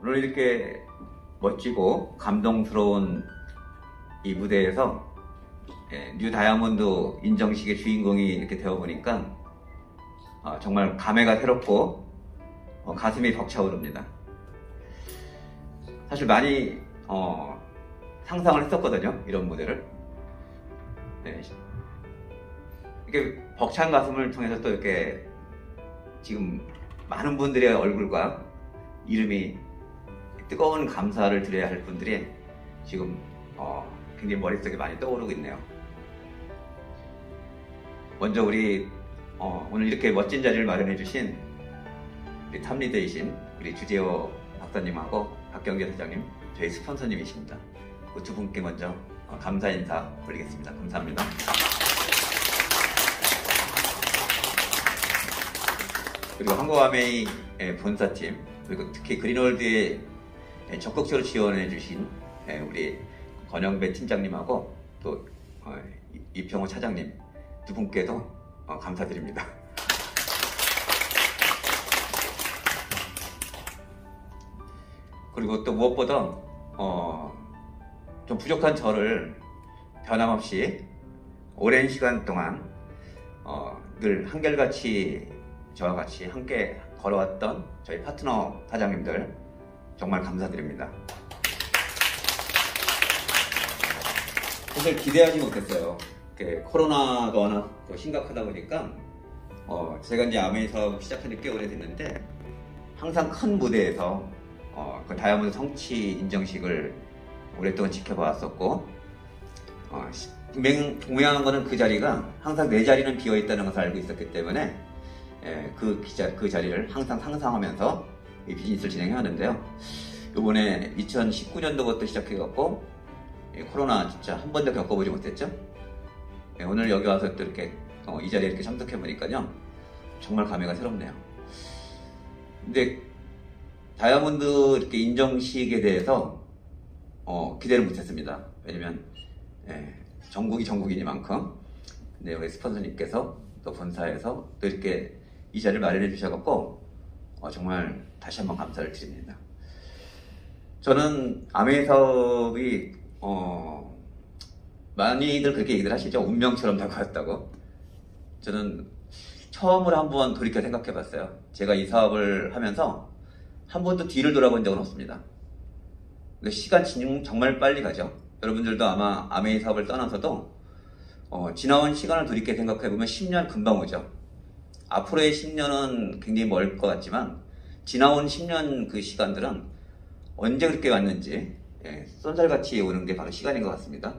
오늘 이렇게 멋지고 감동스러운 이 무대에서 뉴 다이아몬드 인정식의 주인공이 이렇게 되어보니까 정말 감회가 새롭고 가슴이 벅차오릅니다. 사실 많이 상상을 했었거든요, 이런 무대를. 이렇게 벅찬 가슴을 통해서 또 이렇게 지금 많은 분들의 얼굴과 이름이 뜨거운 감사를 드려야 할 분들이 지금 굉장히 머릿속에 많이 떠오르고 있네요. 먼저 우리 오늘 이렇게 멋진 자리를 마련해 주신 우리 탑리더이신 우리 주재호 박사님하고 박경재 사장님, 저희 스폰서님이십니다. 그 두 분께 먼저 감사 인사 올리겠습니다. 감사합니다. 그리고 한국아메이 본사팀, 그리고 특히 그린월드에 적극적으로 지원해 주신 우리 권영배 팀장님하고 또 이평호 차장님 두 분께도 감사드립니다. 그리고 또 무엇보다 좀 부족한 저를 변함없이 오랜 시간 동안 늘 한결같이 저와 같이 함께 걸어왔던 저희 파트너 사장님들 정말 감사드립니다. 사실 기대하지 못했어요. 코로나가 워낙 심각하다 보니까 제가 이제 아메이 사업 시작한 지 꽤 오래됐는데 항상 큰 무대에서 그 다이아몬드 성취 인정식을 오랫동안 지켜봐왔었고 분명한 거는 그 자리가 항상 내 자리는 비어있다는 것을 알고 있었기 때문에 그 자리를 항상 상상하면서 이 비즈니스를 진행해왔는데요. 이번에 2019년도부터 시작해갖고 코로나 진짜 한 번도 겪어보지 못했죠. 오늘 여기 와서 또 이렇게 이 자리에 이렇게 참석해보니까요, 정말 감회가 새롭네요. 근데 다이아몬드 이렇게 인정식에 대해서 기대를 못했습니다. 왜냐면 전국이 전국이니만큼. 근데 우리 스폰서님께서 또 본사에서 또 이렇게 이 자리를 마련해 주셔서 정말 다시 한번 감사를 드립니다. 저는 아메이 사업이 많이들 그렇게 얘기를 하시죠. 운명처럼 다가왔다고. 저는 처음으로 한번 돌이켜 생각해 봤어요. 제가 지사업을 하면서 한 번도 뒤를 돌아본 적은 없습니다. 근데 시간 정말 빨리 가죠. 여러분들도 아마 아메이 사업을 떠나서도 지나온 시간을 돌이켜 생각해 보면 10년 금방 오죠. 앞으로의 10년은 굉장히 멀 것 같지만 지나온 10년 그 시간들은 언제 그렇게 왔는지 쏜살같이 오는 게 바로 시간인 것 같습니다.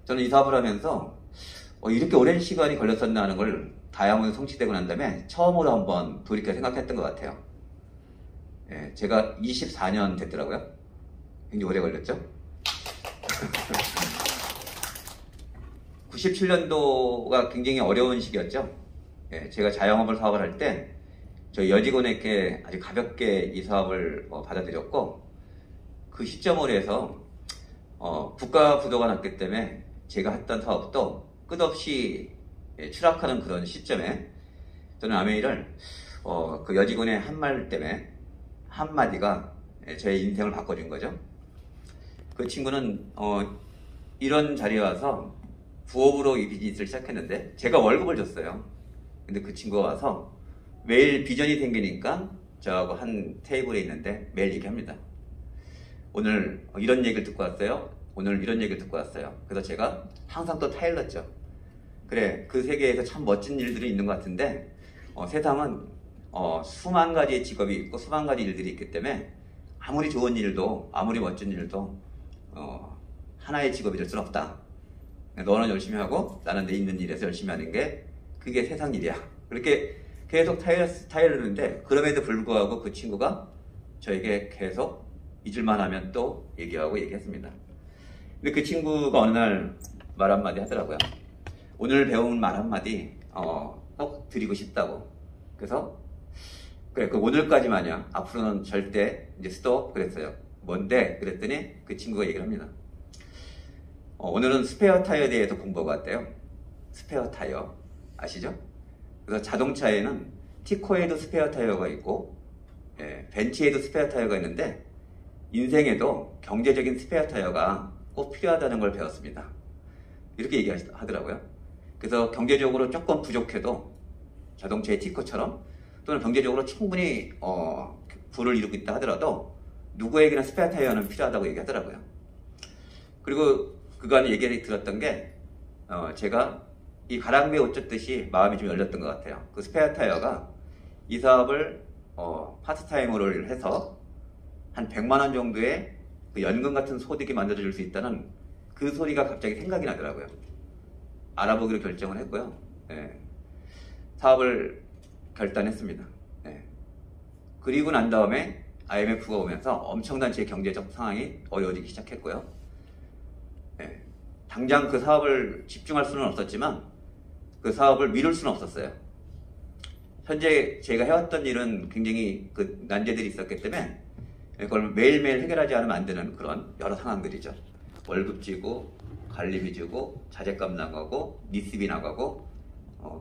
저는 이 사업을 하면서 이렇게 오랜 시간이 걸렸었나 하는 걸 다이아몬드 성취되고 난 다음에 처음으로 한번 돌이켜 생각했던 것 같아요. 제가 24년 됐더라고요. 굉장히 오래 걸렸죠. 97년도가 굉장히 어려운 시기였죠. 제가 자영업을 사업을 할 때 저희 여직원에게 아주 가볍게 이 사업을 받아들였고, 그 시점으로 해서 국가 부도가 났기 때문에 제가 했던 사업도 끝없이 추락하는 그런 시점에 저는 아메이를 그 여직원의 한 말 때문에 한마디가 제 인생을 바꿔준 거죠. 그 친구는 이런 자리에 와서 부업으로 이 비즈니스를 시작했는데 제가 월급을 줬어요. 근데 그 친구가 와서 매일 비전이 생기니까 저하고 한 테이블에 있는데 매일 얘기합니다. 오늘 이런 얘기를 듣고 왔어요. 오늘 이런 얘기를 듣고 왔어요. 그래서 제가 항상 또 타일렀죠. 그래, 그 세계에서 참 멋진 일들이 있는 것 같은데 세상은 수만 가지의 직업이 있고 수만 가지 일들이 있기 때문에 아무리 좋은 일도 아무리 멋진 일도 하나의 직업이 될 수는 없다. 너는 열심히 하고 나는 내 있는 일에서 열심히 하는 게 그게 세상 일이야. 그렇게 계속 타일렀는데 그럼에도 불구하고 그 친구가 저에게 계속 잊을만 하면 또 얘기했습니다. 근데 그 친구가 어느 날 말 한마디 하더라고요. 오늘 배운 말 한마디 꼭 드리고 싶다고. 그래서 그래, 그 오늘까지만이야. 앞으로는 절대 이제 스톱 그랬어요. 뭔데? 그랬더니 그 친구가 얘기를 합니다. 오늘은 스페어 타이어에 대해서 공부하고 왔대요. 스페어 타이어 아시죠? 그래서 자동차에는 티코에도 스페어 타이어가 있고 벤츠에도 스페어 타이어가 있는데 인생에도 경제적인 스페어 타이어가 꼭 필요하다는 걸 배웠습니다. 이렇게 얘기하더라고요. 그래서 경제적으로 조금 부족해도 자동차의 티커처럼 또는 경제적으로 충분히 부를 이루고 있다 하더라도 누구에게나 스페어 타이어는 필요하다고 얘기하더라고요. 그리고 그간의 얘기를 들었던 게 제가 이 가랑비에 옷 젖듯이 마음이 좀 열렸던 것 같아요. 그 스페어 타이어가 이 사업을 파트타임으로 해서 한 100만 원 정도의 그 연금 같은 소득이 만들어질 수 있다는 그 소리가 갑자기 생각이 나더라고요. 알아보기로 결정을 했고요. 예. 사업을 결단했습니다. 예. 그리고 난 다음에 IMF가 오면서 엄청난 제 경제적 상황이 어려워지기 시작했고요. 예. 당장 그 사업을 집중할 수는 없었지만 그 사업을 미룰 수는 없었어요. 현재 제가 해왔던 일은 굉장히 그 난제들이 있었기 때문에 그걸 매일매일 해결하지 않으면 안 되는 그런 여러 상황들이죠. 월급 지고, 관리비 주고, 자재값 나가고, 리스비 나가고,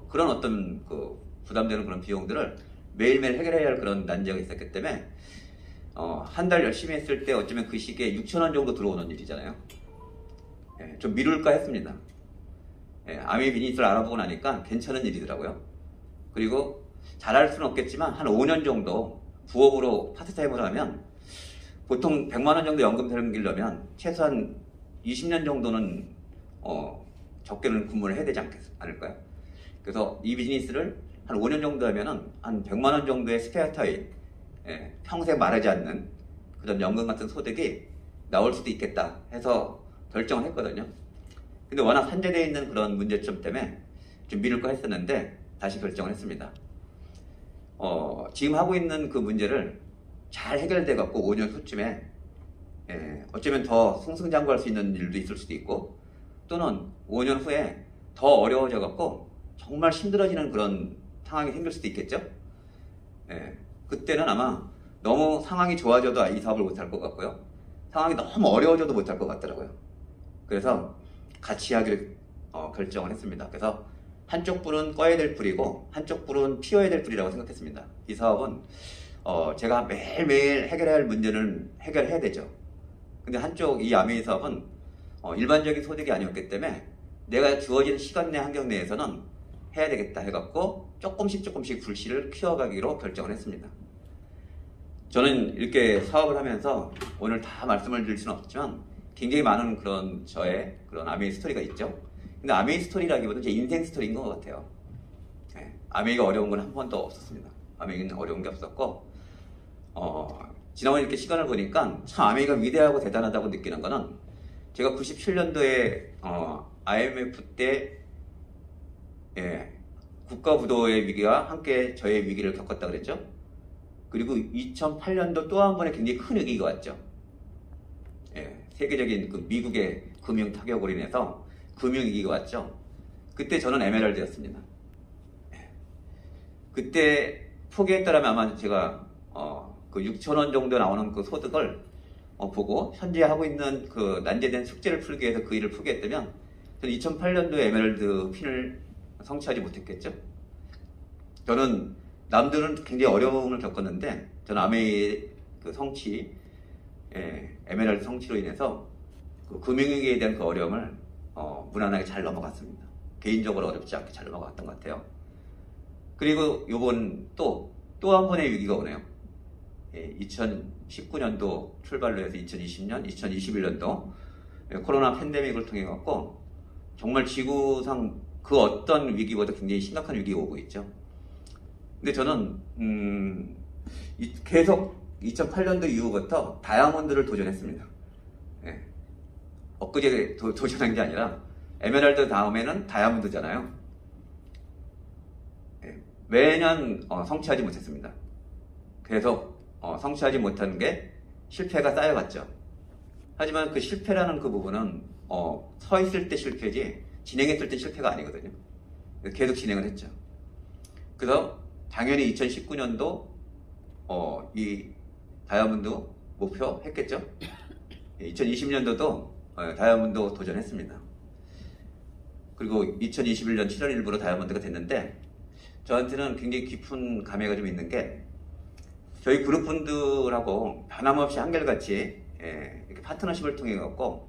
그런 어떤 그 부담되는 그런 비용들을 매일매일 해결해야 할 그런 난제가 있었기 때문에 한 달 열심히 했을 때 어쩌면 그 시기에 6,000원 정도 들어오는 일이잖아요. 예, 좀 미룰까 했습니다. 예, 아미 비즈니스를 알아보고 나니까 괜찮은 일이더라고요. 그리고 잘할 수는 없겠지만 한 5년 정도 부업으로 파트타임으로 하면 보통 100만 원 정도 연금 생기려면 최소한 20년 정도는 적게는 근무를 해야 되지 않을까요? 그래서 이 비즈니스를 한 5년 정도 하면은 한 100만 원 정도의 스페어 타임, 평생 마르지 않는 그런 연금 같은 소득이 나올 수도 있겠다 해서 결정을 했거든요. 근데 워낙 산재되어 있는 그런 문제점 때문에 좀 미룰까 했었는데 다시 결정을 했습니다. 지금 하고 있는 그 문제를 잘 해결돼 갖고 5년 후쯤에 어쩌면 더 승승장구할 수 있는 일도 있을 수도 있고 또는 5년 후에 더 어려워져 갖고 정말 힘들어지는 그런 상황이 생길 수도 있겠죠. 그때는 아마 너무 상황이 좋아져도 이 사업을 못할 것 같고요. 상황이 너무 어려워져도 못할 것 같더라고요. 그래서 같이 하기를 결정을 했습니다. 그래서 한쪽 불은 꺼야 될 불이고 한쪽 불은 피워야 될 불이라고 생각했습니다. 이 사업은 제가 매일매일 해결해야 할 문제는 해결해야 되죠. 근데 한쪽 이 아메이 사업은 일반적인 소득이 아니었기 때문에 내가 주어진 시간 내 환경 내에서는 해야 되겠다 해갖고 조금씩 불씨를 키워가기로 결정을 했습니다. 저는 이렇게 사업을 하면서 오늘 다 말씀을 드릴 수는 없지만 굉장히 많은 그런 저의 그런 아메이 스토리가 있죠. 근데 아메이 스토리라기보다는 제 인생 스토리인 것 같아요. 아메이가 어려운 건 한 번도 없었습니다. 아메이는 어려운 게 없었고 지나온 이렇게 시간을 보니까 참 아메이가 위대하고 대단하다고 느끼는 거는 제가 97년도에 IMF 때 국가부도의 위기와 함께 저의 위기를 겪었다 그랬죠. 그리고 2008년도 또 한 번의 굉장히 큰 위기가 왔죠. 세계적인 그 미국의 금융 타격으로 인해서 금융위기가 왔죠. 그때 저는 에메랄드였습니다. 그때 포기했더라면 아마 제가 그 6,000원 정도 나오는 그 소득을 보고 현재 하고 있는 그 난제된 숙제를 풀기 위해서 그 일을 포기했다면 저는 2008년도에 에메랄드 핀을 성취하지 못했겠죠. 저는 남들은 굉장히 어려움을 겪었는데 저는 아메이 그 성취, 에메랄드 성취로 인해서 그 금융위기에 대한 그 어려움을 무난하게 잘 넘어갔습니다. 개인적으로 어렵지 않게 잘 넘어갔던 것 같아요. 그리고 요번 또 한 번의 위기가 오네요. 2019년도 출발로 해서 2020년, 2021년도 코로나 팬데믹을 통해 갖고 정말 지구상 그 어떤 위기보다 굉장히 심각한 위기가 오고 있죠. 근데 저는 계속 2008년도 이후부터 다이아몬드를 도전했습니다. 엊그제 도전한 게 아니라 에메랄드 다음에는 다이아몬드잖아요. 매년 성취하지 못했습니다. 계속 성취하지 못한 게 실패가 쌓여갔죠. 하지만 그 실패라는 그 부분은 서 있을 때 실패지 진행했을 때 실패가 아니거든요. 계속 진행을 했죠. 그래서 당연히 2019년도 이 다이아몬드 목표 했겠죠. 2020년도도 다이아몬드 도전했습니다. 그리고 2021년 7월 1일부로 다이아몬드가 됐는데 저한테는 굉장히 깊은 감회가 좀 있는 게 저희 그룹분들하고 변함없이 한결같이 이렇게 파트너십을 통해 갖고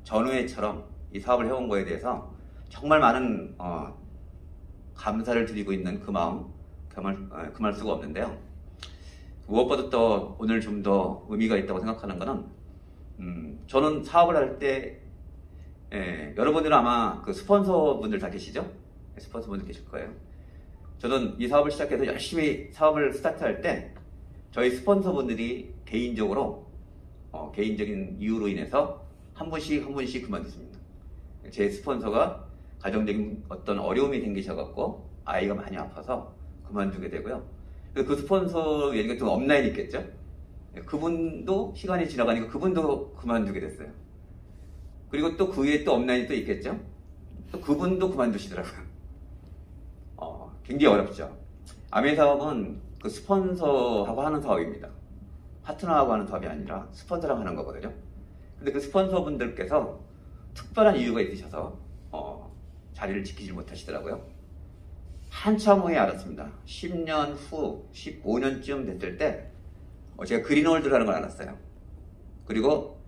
전후회처럼 이 사업을 해온 거에 대해서 정말 많은 감사를 드리고 있는 그 마음 금할 수가 없는데요. 무엇보다 또 오늘 좀 더 의미가 있다고 생각하는 거는 저는 사업을 할 때 여러분들은 아마 그 스폰서분들 다 계시죠? 스폰서분들 계실 거예요. 저는 이 사업을 시작해서 열심히 사업을 스타트할 때 저희 스폰서분들이 개인적으로 개인적인 이유로 인해서 한 분씩 그만두십니다. 제 스폰서가 가정적인 어떤 어려움이 생기셔갖고 아이가 많이 아파서 그만두게 되고요. 그 스폰서 얘기가 또 업라인이 있겠죠? 그분도 시간이 지나가니까 그분도 그만두게 됐어요. 그리고 또 그 위에 또 업라인이 또 있겠죠? 또 그분도 그만두시더라고요. 굉장히 어렵죠. 아메 사업은 그 스폰서하고 하는 사업입니다. 파트너하고 하는 사업이 아니라 스폰서랑 하는 거거든요. 근데 그 스폰서분들께서 특별한 이유가 있으셔서 자리를 지키지 못하시더라고요. 한참 후에 알았습니다. 10년 후, 15년쯤 됐을 때 제가 그린홀드라는 걸 알았어요. 그리고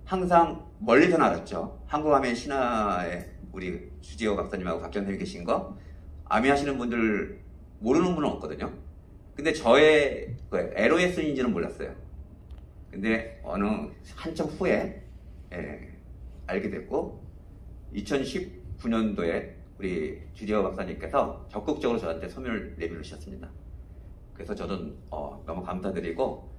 항상 멀리서는 알았죠. 한국아메 신화에 우리 주지호 박사님하고 박전생이 계신 거 아메 하시는 분들 모르는 분은 없거든요. 근데 저의 LOS인지는 몰랐어요. 근데 어느 한참 후에 알게 됐고 2019년도에 우리 주지호 박사님께서 적극적으로 저한테 소멸 내비를 주셨습니다. 그래서 저는 너무 감사드리고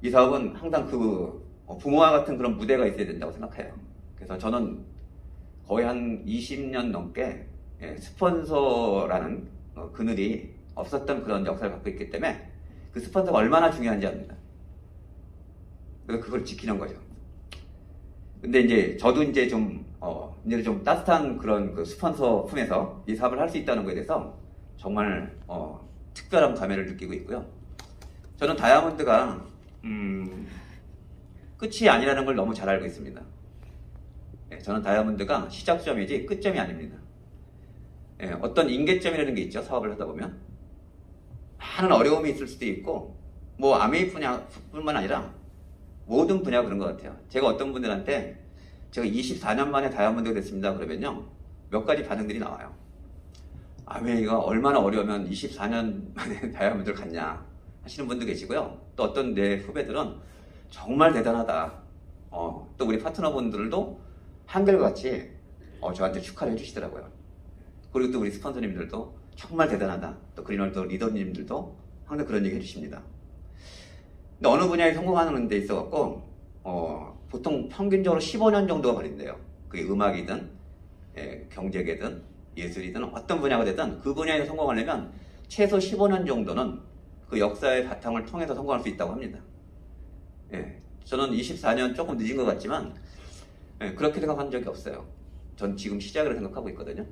이 사업은 항상 그 부모와 같은 그런 무대가 있어야 된다고 생각해요. 그래서 저는 거의 한 20년 넘게 스폰서라는 그늘이 없었던 그런 역사를 갖고 있기 때문에 그 스폰서가 얼마나 중요한지 압니다. 그래서 그걸 지키는 거죠. 근데 이제 저도 이제 좀 따뜻한 그런 그 스폰서 품에서 이 사업을 할 수 있다는 거에 대해서 정말 특별한 감회를 느끼고 있고요. 저는 다이아몬드가 끝이 아니라는 걸 너무 잘 알고 있습니다. 저는 다이아몬드가 시작점이지 끝점이 아닙니다. 어떤 임계점이라는 게 있죠. 사업을 하다 보면 많은 어려움이 있을 수도 있고 뭐 아메이 분야뿐만 아니라 모든 분야가 그런 것 같아요. 제가 어떤 분들한테 제가 24년 만에 다이아몬드가 됐습니다 그러면요 몇 가지 반응들이 나와요. 아메이가 얼마나 어려우면 24년 만에 다이아몬드를 갔냐 하시는 분도 계시고요. 또 어떤 내 후배들은 정말 대단하다. 또 우리 파트너분들도 한결같이 저한테 축하를 해주시더라고요. 그리고 또 우리 스폰서님들도 정말 대단하다. 또 그린홀드 리더님들도 항상 그런 얘기 해주십니다. 근데 어느 분야에 성공하는 데 있어갖고 보통 평균적으로 15년 정도가 걸린대요. 그게 음악이든 경제계든 예술이든 어떤 분야가 되든 그 분야에서 성공하려면 최소 15년 정도는 그 역사의 바탕을 통해서 성공할 수 있다고 합니다. 저는 24년 조금 늦은 것 같지만 그렇게 생각한 적이 없어요. 전 지금 시작을 생각하고 있거든요.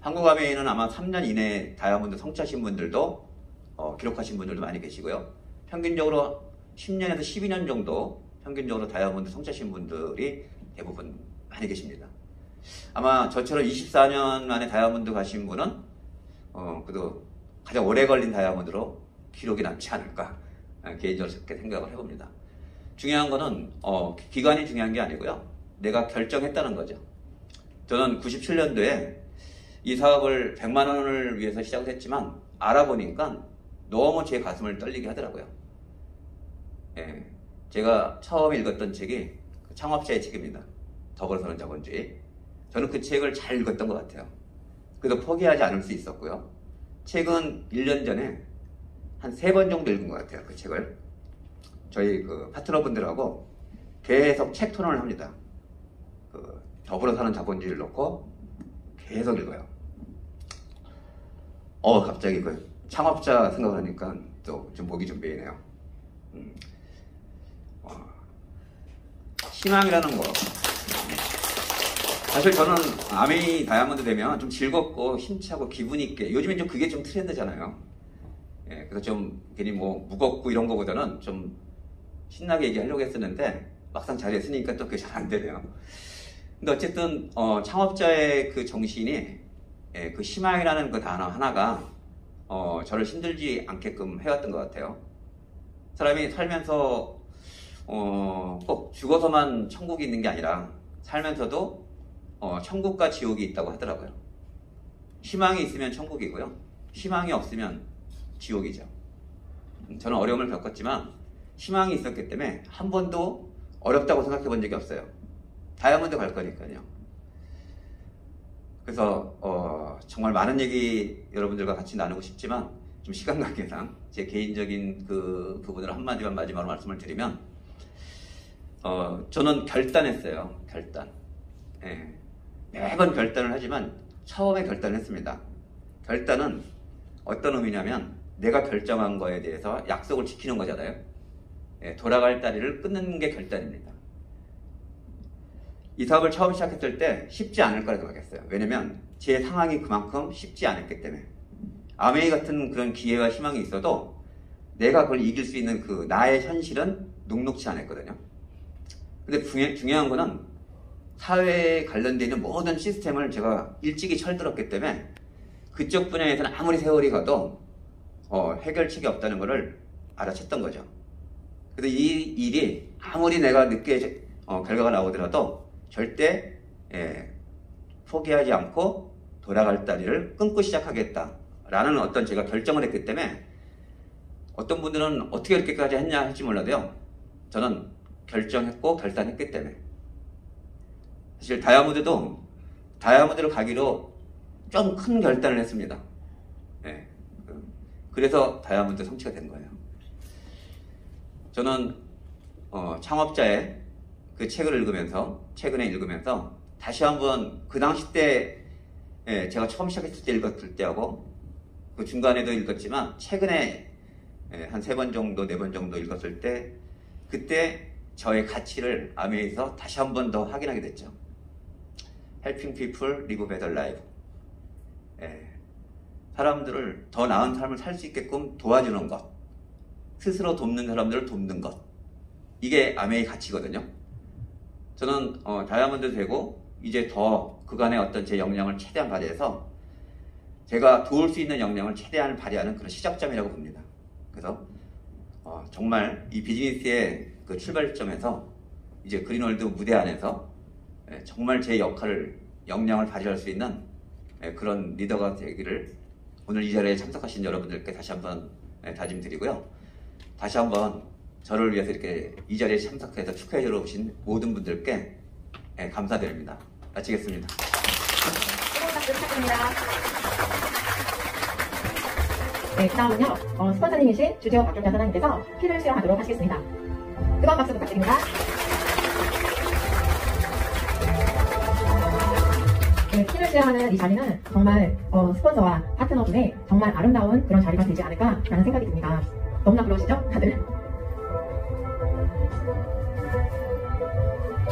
한국아메이는 아마 3년 이내에 다이아몬드 성취하신 분들도 기록하신 분들도 많이 계시고요. 평균적으로 10년에서 12년 정도 평균적으로 다이아몬드 성취하신 분들이 대부분 많이 계십니다. 아마 저처럼 24년 만에 다이아몬드 가신 분은 그래도 가장 오래 걸린 다이아몬드로 기록이 남지 않을까 개인적으로 그렇게 생각을 해봅니다. 중요한 거는 기간이 중요한 게 아니고요. 내가 결정했다는 거죠. 저는 97년도에 이 사업을 100만 원을 위해서 시작을 했지만 알아보니까 너무 제 가슴을 떨리게 하더라고요. 제가 처음 읽었던 책이 창업자의 책입니다. 더불어서는 자본주의. 저는 그 책을 잘 읽었던 것 같아요. 그래도 포기하지 않을 수 있었고요. 책은 1년 전에 한 3번 정도 읽은 것 같아요. 그 책을. 저희 그 파트너분들하고 계속 책 토론을 합니다. 그 더불어 사는 자본주의를 놓고 계속 읽어요. 갑자기 그 창업자 생각을 하니까 또 좀 목이 좀 메이네요. 희망이라는 거. 사실 저는 아메이 다이아몬드 되면 좀 즐겁고 힘차고 기분 있게, 요즘엔 좀 그게 좀 트렌드잖아요. 그래서 좀 괜히 뭐 무겁고 이런 거보다는 좀 신나게 얘기하려고 했었는데 막상 잘했으니까 또 그게 잘 안 되네요. 근데 어쨌든 창업자의 그 정신이 그 희망이라는 그 단어 하나가 저를 힘들지 않게끔 해왔던 것 같아요. 사람이 살면서 꼭 죽어서만 천국이 있는 게 아니라 살면서도 천국과 지옥이 있다고 하더라고요. 희망이 있으면 천국이고요. 희망이 없으면 지옥이죠. 저는 어려움을 겪었지만 희망이 있었기 때문에 한 번도 어렵다고 생각해 본 적이 없어요. 다이아몬드 갈 거니까요. 그래서 정말 많은 얘기 여러분들과 같이 나누고 싶지만 좀 시간 관계상 제 개인적인 그 부분을 한마디만 마지막으로 말씀을 드리면 저는 결단했어요. 결단. 예. 매번 결단을 하지만 처음에 결단을 했습니다. 결단은 어떤 의미냐면 내가 결정한 거에 대해서 약속을 지키는 거잖아요. 예, 돌아갈 다리를 끊는 게 결단입니다. 이 사업을 처음 시작했을 때 쉽지 않을 거라고 생각했어요. 왜냐면 제 상황이 그만큼 쉽지 않았기 때문에. 아메이 같은 그런 기회와 희망이 있어도 내가 그걸 이길 수 있는 그 나의 현실은 녹록지 않았거든요. 근데 중요한 거는 사회에 관련되어 있는 모든 시스템을 제가 일찍이 철들었기 때문에 그쪽 분야에서는 아무리 세월이 가도 해결책이 없다는 것을 알아챘던 거죠. 그래서 이 일이 아무리 내가 늦게 결과가 나오더라도 절대 포기하지 않고 돌아갈 다리를 끊고 시작하겠다라는 어떤 제가 결정을 했기 때문에 어떤 분들은 어떻게 이렇게까지 했냐 할지 몰라도요. 저는 결정했고 결단했기 때문에 사실 다이아몬드를 가기로 좀 큰 결단을 했습니다. 예. 그래서 다이아몬드 성취가 된 거예요. 저는 창업자의 그 최근에 읽으면서 다시 한번 그 당시 때 제가 처음 시작했을 때 읽었을 때하고 그 중간에도 읽었지만 최근에 한 3번 정도 4번 정도 읽었을 때 그때 저의 가치를 아메이에서 다시 한 번 더 확인하게 됐죠. Helping people live a better life. 사람들을 더 나은 삶을 살 수 있게끔 도와주는 것, 스스로 돕는 사람들을 돕는 것, 이게 아메이 가치거든요. 저는 다이아몬드 되고 이제 더 그간의 어떤 제 역량을 최대한 발휘해서 제가 도울 수 있는 역량을 최대한 발휘하는 그런 시작점이라고 봅니다. 그래서 정말 이 비즈니스의 그 출발점에서 이제 그린월드 무대 안에서 정말 제 역량을 발휘할 수 있는 그런 리더가 되기를 오늘 이 자리에 참석하신 여러분들께 다시 한번 다짐드리고요. 다시 한번 저를 위해서 이렇게 이 자리에 참석해서 축하해 주러 오신 모든 분들께 감사드립니다. 마치겠습니다. 뜨거운 박수 부탁드립니다. 네, 그 다음은요, 스폰서님이신 주지호 박경자 사장님께서 피를 수여하도록 하시겠습니다. 뜨거운 박수 부탁드립니다. 네, 피를 수여하는 이 자리는 정말 스폰서와 파트너 중에 정말 아름다운 그런 자리가 되지 않을까라는 생각이 듭니다. 너무나 부러우시죠? 다들?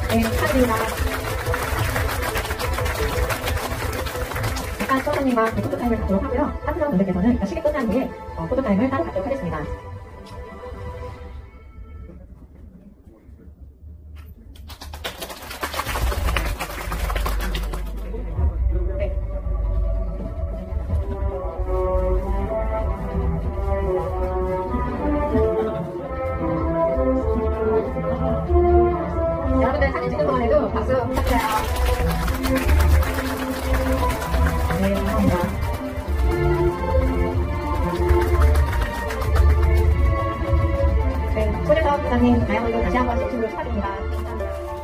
네, 축하드립니다. 일단 스폰서님과 포토타임을 갖도록 하고요. 파트너 분들께서는 이따 시기 끝난 후에 포토타임을 따로 갖도록 하겠습니다. 여러분들 사진 찍는 동안에도 박수 부탁드려요. 네, 감사합니다. 네, 손혜석 부장님 다이아몬드 다시 한번 진심으로 축하드립니다. 감사합니다.